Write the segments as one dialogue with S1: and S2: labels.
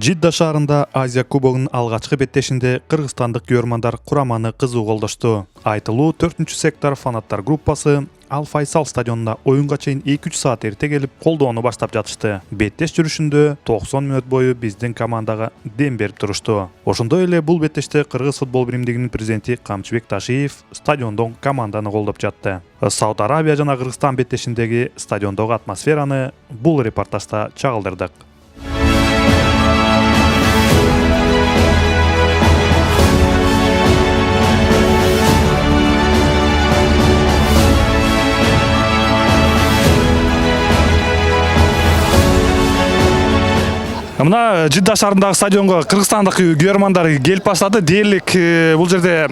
S1: Жидда шаарында Азия кубогунун алгачкы беттешинде кыргызстандык күйөрмандар кураманы кызуу колдошту. Айтылуу 4-сектор фанаттар группасы Ал Файсал стадионуна оюнга чейин 2-3 саат эрте келип колдоону баштап жатышты. Беттеш жүрүшүндө 90 мүнөт бою биздин командага дем берип турушту. Ошондой эле бул беттеште Кыргыз футбол биримдигинин президенти Камчыбек Ташиев стадиондон команданы колдоп жатты. Сауд Арабия жана Кыргызстан беттешиндеги стадиондогу атмосфераны бул репортажда чагылдырдык. Мына Жидда шаарындагы стадионго кыргызстандык күйөрмандар келип баштады. Дээрлик бул жерде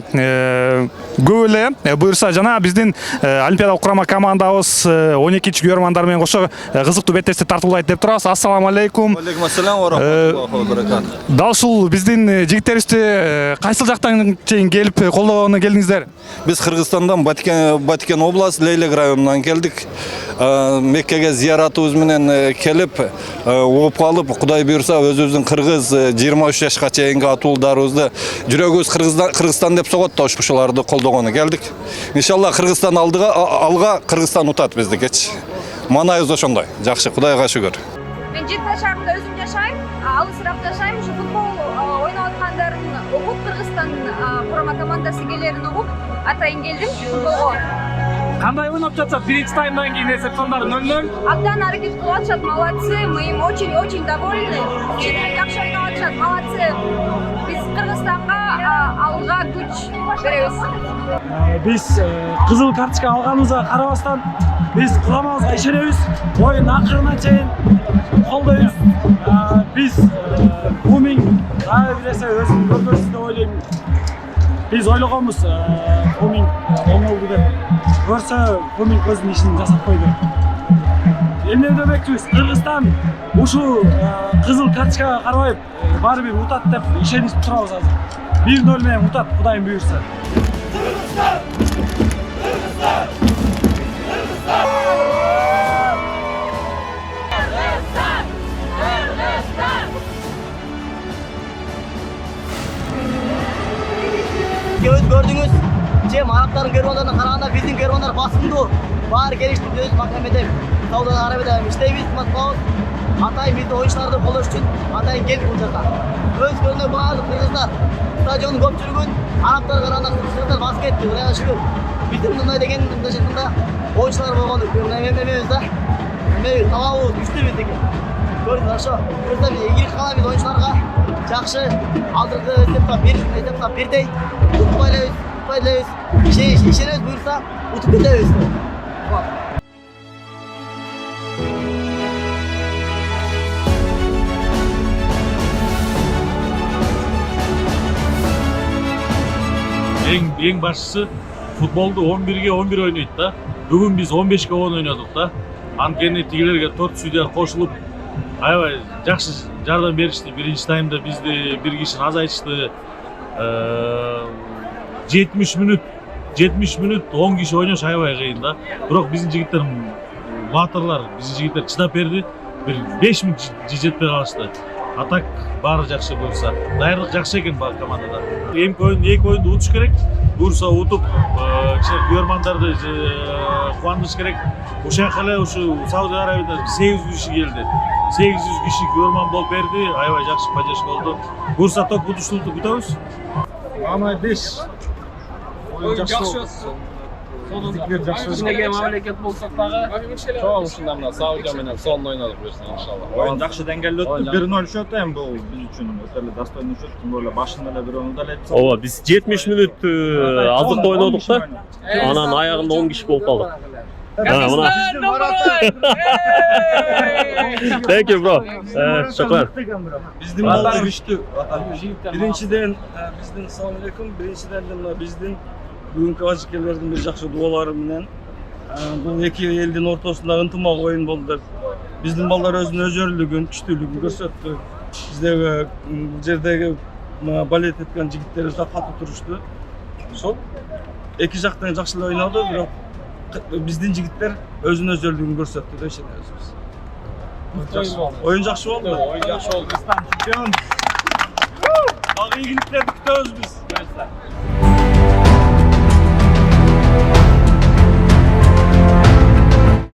S1: көп эле буюрса жана биздин олимпиадалык курама командабыз 12 күйөрмандар менен кошо кызыктуу беттешти тартуулайт деп турабыз. Ассаламу алейкум.
S2: Алейкум ассалам ва рахматуллахи ва баракатух.
S1: Дал ушул биздин жигиттерибизди кайсыл жактан чейин келип колдоону келдиңиздер?
S2: Биз Кыргызстандан Баткен область Лейлек районунан келдик. Меккеге зияратыбыз менен келип, оп калып, Кудай буйрса өзүбүздүн кыргыз 23 жашка чейинки атуулдарыбызды жүрөгүбүз Кыргызстан деп согот да ушуларды колдогону келдик. Иншалла Кыргызстан алга, Кыргызстан утат биздикечи. Манайыбыз ошондой. Жакшы, Кудайга шүгүр.
S3: Мен Жидда шаарында өзүм жашайм, алысыраак жашайм. Ушу футбол ойноп аткандарын угуп, Кыргызстан курама командасы келерин угуп, атайын келдим футболго.
S4: Кандай ойноп жатышат? Биринчи таймдан кийин эсеп сондор 0-0.
S3: Абдан аракет кылып атышат, молодцы. Мы им очень довольны. Чынымен жакшы ойноп атышат, молодцы. Биз Кыргызстанга алга күч беребиз.
S4: Биз кызыл карточка алганыбызга карабастан биз курамабызга ишенебиз. Оюн акырына чейин колдойбуз. Биз Умин бир эсе өзүн көргөнбүз деп ойлойм. Biz oylagomuz Uming oңолду деп. Көрсө Умин көзүнүн ишин жасап койду. Эмне демекчибиз? Кыргызстан ушу кызыл карточкага карабай баары бир утат деп ишенип турабыз азыр. 1-0 менен утат, Кудайым буйрса. Кыргызстан! Кыргызстан!
S5: Göz gördünüz, Arapların kervanlarına karağında bizim kervanlar basındı. Bağır gelişti diyoruz mahkemede. Saudi Arabia'da işleyimiz matbaut. Atayın bizde oyuncularda kolu için atayın gelip olacaklar. Öz gözüne bağlı Kırgızlar. Stadyonun köpçülüğün Araplar karağında Kırgızlar basketti. Oraya şükür. Bizim bunday degen şeklinde oyuncular bolğandı. Mememizde. Tamağı düştü bizdeki. Gördünüz aşağı. Bizde ilk kalan biz oyuncularga жақсы алдырғы этапта бирдей утпайлайбыз ишенебиз буйрса утуп кетебиз.
S6: Эң башчысы футболду 11-ге 11 ойнойт да. Бүгүн биз 15-ге 10 ойнодук да. Анткени тигилерге 4 судья кошулуп аябай жакшы жардам беришти. Биринчи таймда бизди бир кишини азайтышты. 70 мүнөт 10 киши ойнош аябай кыйын да. Бирок биздин жигиттер батырлар, биздин жигиттер чыдап берди. Бир 5 мүнөт жетпей калышты. Атак баары жакшы буйрса. Даярдык жакшы экен бар командада. Эки оюнду утуш керек. Буйрса утуп, күйөрмандарды кубандырыш керек. Ошол эле ушу Сауд Арабияда 800 киши келди. 800 киши күйөрман болуп берди. Аябай жакшы поддержка болду. Буйрса топ утуштуулукту күтөбүз.
S4: Ама 5 oyun жакшы. Сонун жакшы.
S7: Ичинеге мамлекет болсок дагы чоң ушундай мына Саудия менен сонун ойнодук буюрса иншалла.
S8: Oyun жакшы деңгээлде өттү. 1-0 счет эми бул биз үчүн өтө эле достойный счет. Тим более башында эле бирөө удалет.
S9: Ооба, биз 70 мүнөт аздыкта ойнодук да. Анан аягында 10 киши болуп калдык. Thank you bro. Şükran.
S8: Биздин балдар күчтүү. Биринчиден биздин assalamu alaykum. Биринчиден биздин бүгүнкү ажыкелердин бир жакшы дуалары менен бул эки элдин ортосунда ынтымак оюн болду деп биздин балдар өзүнүн өзөрлүгүн, күчтүүлүгүн көрсөттү. Биздеги жердеги балет эткен жигиттерибиз да катуу турушту. Ошол эки жактан жакшы эле ойноду, бирок биздин жигиттер өзүнүн өзөрлүгүн көрсөттү деп ишенебиз. Oyun жақсы болды ма?
S7: Oyun yaxşı oldu.
S8: Bak iyiliklerdi kütüyoruz biz.